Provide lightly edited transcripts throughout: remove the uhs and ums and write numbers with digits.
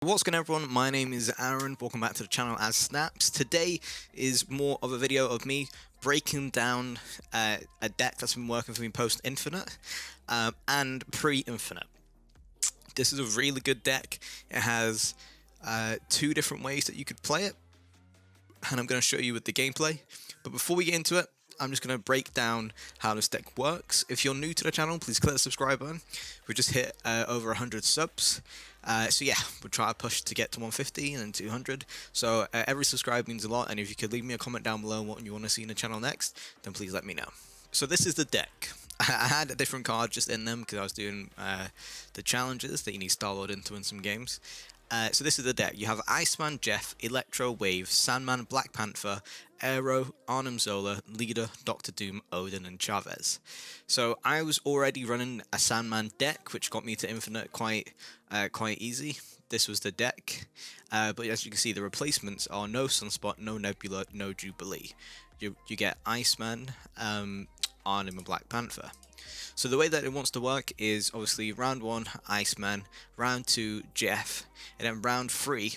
What's going on, everyone? My name is Aaron. Welcome back to the channel as Snaps. Today is more of a video of me breaking down a deck that's been working for me post Infinite and pre Infinite. This is a really good deck. It has two different ways that you could play it, and I'm going to show you with the gameplay. But before we get into it, I'm just going to break down how this deck works. If you're new to the channel, please click the subscribe button. We just hit over 100 subs. So yeah, we'll try to push to get to 150 and then 200. So every subscribe means a lot, and if you could leave me a comment down below on what you want to see in the channel next, then please let me know. So this is the deck. I had a different card just in them because I was doing the challenges that you need Star Lord into in some games. So this is the deck. You have Iceman, Jeff, Electro, Wave, Sandman, Black Panther, Aero, Arnim, Zola, Leader, Doctor Doom, Odin, and Chavez. So I was already running a Sandman deck, which got me to Infinite quite easy. This was the deck, but as you can see, the replacements are no Sunspot, no Nebula, no Jubilee. You get Iceman, Arnim, and Black Panther. So the way that it wants to work is obviously round 1, Iceman, round 2, Jeff, and then round 3,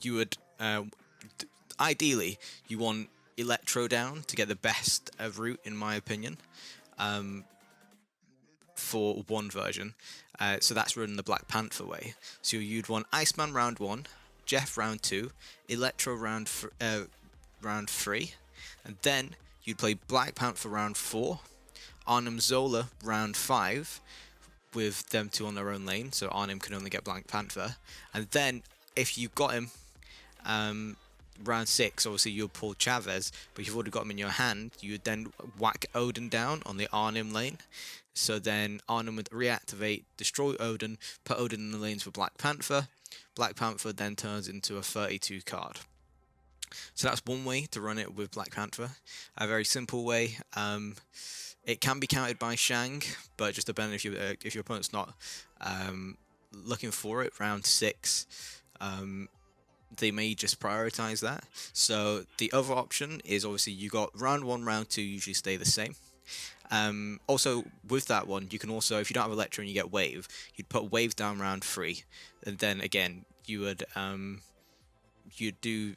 you would, ideally, you want Electro down to get the best route, in my opinion, for one version. So that's running the Black Panther way. So you'd want Iceman round 1, Jeff round 2, Electro round 3, and then you'd play Black Panther round 4, Arnim Zola round 5, with them two on their own lane, so Arnim can only get Black Panther. And then, if you got him round 6, obviously you'll pull Chavez, but you've already got him in your hand, you would then whack Odin down on the Arnim lane. So then Arnim would reactivate, destroy Odin, put Odin in the lanes for Black Panther. Black Panther then turns into a 32 card. So that's one way to run it with Black Panther. A very simple way. It can be countered by Shang, but just depending if your opponent's not looking for it. Round 6, they may just prioritize that. So the other option is obviously you got round 1, round 2 usually stay the same. Also with that one, you can also, if you don't have Electro and you get Wave, you'd put Wave down round 3, and then again you would you'd do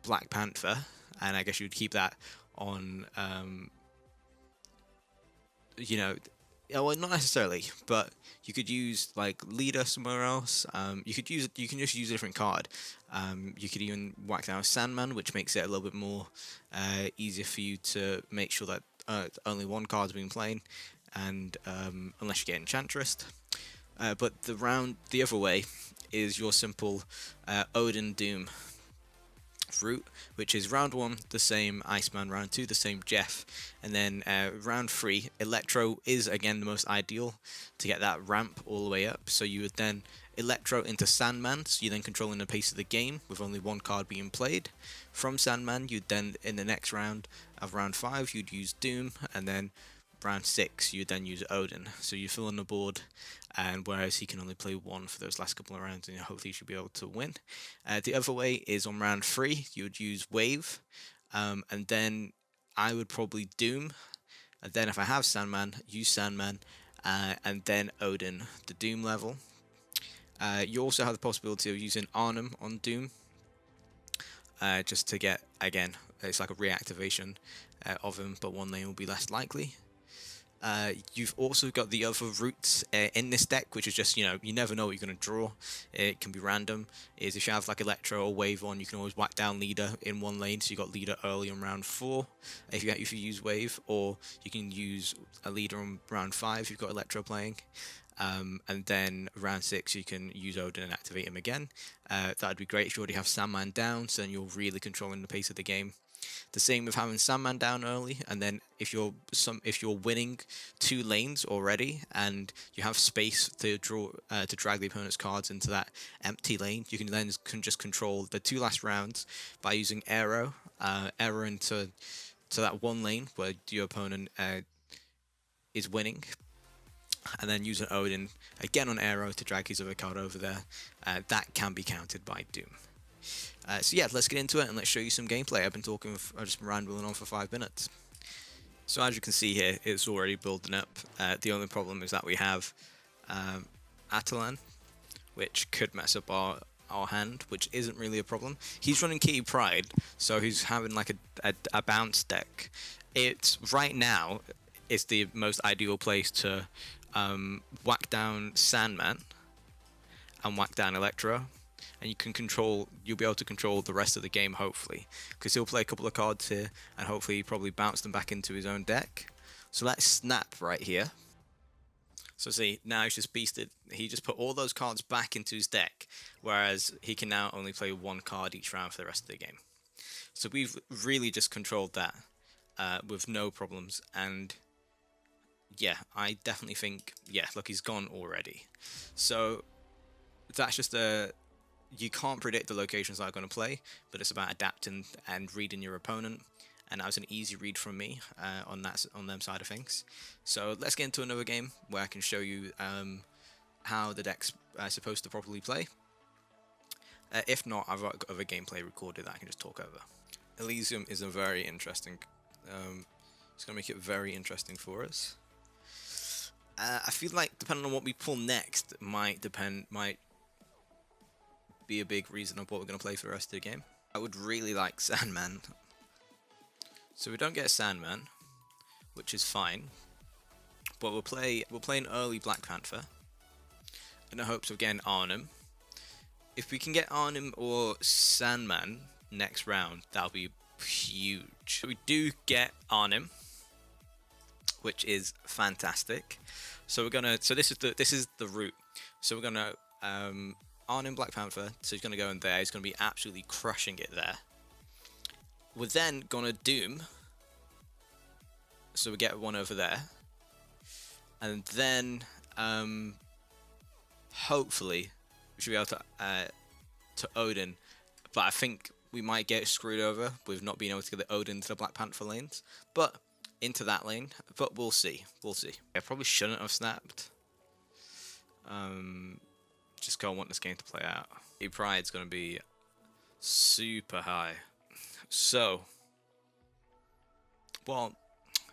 Black Panther, and I guess you'd keep that on. Well, not necessarily, but you could use like Leader somewhere else. You can just use a different card. You could even whack down Sandman, which makes it a little bit more easier for you to make sure that only one card's been playing, and unless you get Enchantress. But the other way is your simple Odin Doom route, which is round 1 the same Iceman, round 2 the same Jeff, and then round 3 Electro is again the most ideal to get that ramp all the way up. So you would then Electro into Sandman, so you're then controlling the pace of the game with only one card being played. From Sandman, you'd then in the next round of round 5 you'd use Doom, and then round 6 you'd then use Odin. So you fill in the board, and whereas he can only play one for those last couple of rounds, and hopefully you should be able to win. The other way is on round 3 you would use Wave, and then I would probably Doom, and then if I have Sandman, use Sandman, and then Odin the Doom level. You also have the possibility of using Arnim on Doom, just to get, again, it's like a reactivation of him, but one lane will be less likely. You've also got the other routes in this deck, which is just, you never know what you're going to draw. It can be random. Is if you have like Electro or Wave on, you can always whack down Leader in one lane, so you got Leader early on round 4 if you use Wave, or you can use a Leader on round 5 if you've got Electro playing. And then round 6 you can use Odin and activate him again. That'd be great if you already have Sandman down, so then you're really controlling the pace of the game. The same with having Sandman down early, and then if you're winning 2 lanes already and you have space to drag the opponent's cards into that empty lane, you can then just control the 2 last rounds by using Aero into that one lane where your opponent is winning, and then use an Odin again on Aero to drag his other card over there. That can be countered by Doom. So yeah, let's get into it and let's show you some gameplay. I've just been rambling on for 5 minutes. So as you can see here, it's already building up. The only problem is that we have Atalan, which could mess up our hand, which isn't really a problem. He's running Kitty Pride, so he's having like a bounce deck. It's right now is the most ideal place to whack down Sandman and whack down Electro, and you'll be able to control the rest of the game, hopefully, because he'll play a couple of cards here and hopefully probably bounce them back into his own deck. So let's snap right here. So see, now he's just beasted. He just put all those cards back into his deck, whereas he can now only play one card each round for the rest of the game. So we've really just controlled that with no problems, and yeah, I definitely think, yeah, look, he's gone already. So that's just you can't predict the locations that are going to play, but it's about adapting and reading your opponent. And that was an easy read from me on them side of things. So let's get into another game where I can show you how the deck's supposed to properly play. If not, I've got other gameplay recorded that I can just talk over. Elysium is a very interesting. It's going to make it very interesting for us. I feel like depending on what we pull next might be a big reason of what we're going to play for the rest of the game. I would really like Sandman. So we don't get a Sandman, which is fine. But we'll play an early Black Panther in the hopes of getting Arnim. If we can get Arnim or Sandman next round, that'll be huge. We do get Arnim, which is fantastic. So we're gonna. So this is the route. So we're gonna Arnim Black Panther. So he's gonna go in there. He's gonna be absolutely crushing it there. We're then gonna Doom. So we get one over there, and then hopefully we should be able to Odin. But I think we might get screwed over with not being able to get the Odin to the Black Panther lanes, but into that lane. But we'll see. We'll see. I probably shouldn't have snapped. Just can't want this game to play out. Pride's gonna be super high. So, well,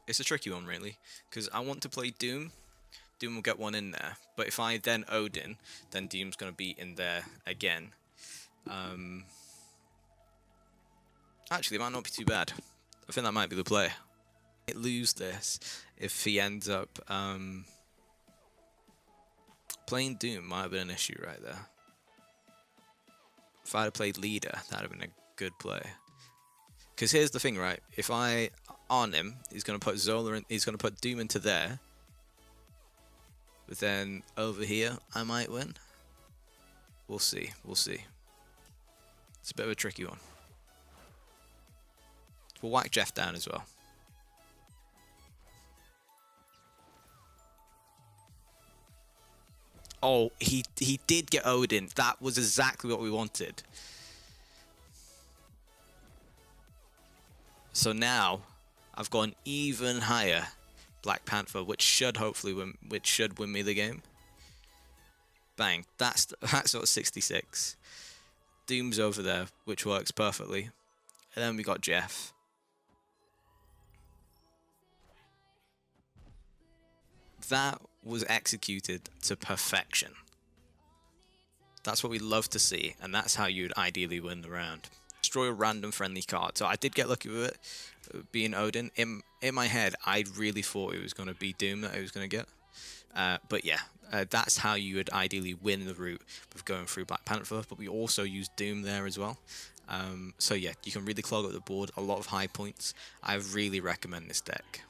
it's a tricky one really, because I want to play Doom. Doom will get one in there, but if I then Odin, then Doom's gonna be in there again. Actually, it might not be too bad. I think that might be the play. Might lose this if he ends up playing Doom. Might have been an issue right there. If I'd have played Leader, that'd have been a good play. Because here's the thing, right? If I on him, he's gonna put Zola in, he's gonna put Doom into there. But then over here, I might win. We'll see. We'll see. It's a bit of a tricky one. We'll whack Jeff down as well. Oh, he did get Odin. That was exactly what we wanted. So now I've gone even higher Black Panther, which should hopefully win me the game. Bang. That's sort 66. Doom's over there, which works perfectly. And then we got Jeff. That was executed to perfection. That's what we love to see, and that's how you'd ideally win the round. Destroy a random friendly card. So I did get lucky with it, being Odin. In my head, I really thought it was going to be Doom that I was going to get. But yeah, that's how you would ideally win the route with going through Black Panther. But we also use Doom there as well. So yeah, you can really clog up the board. A lot of high points. I really recommend this deck.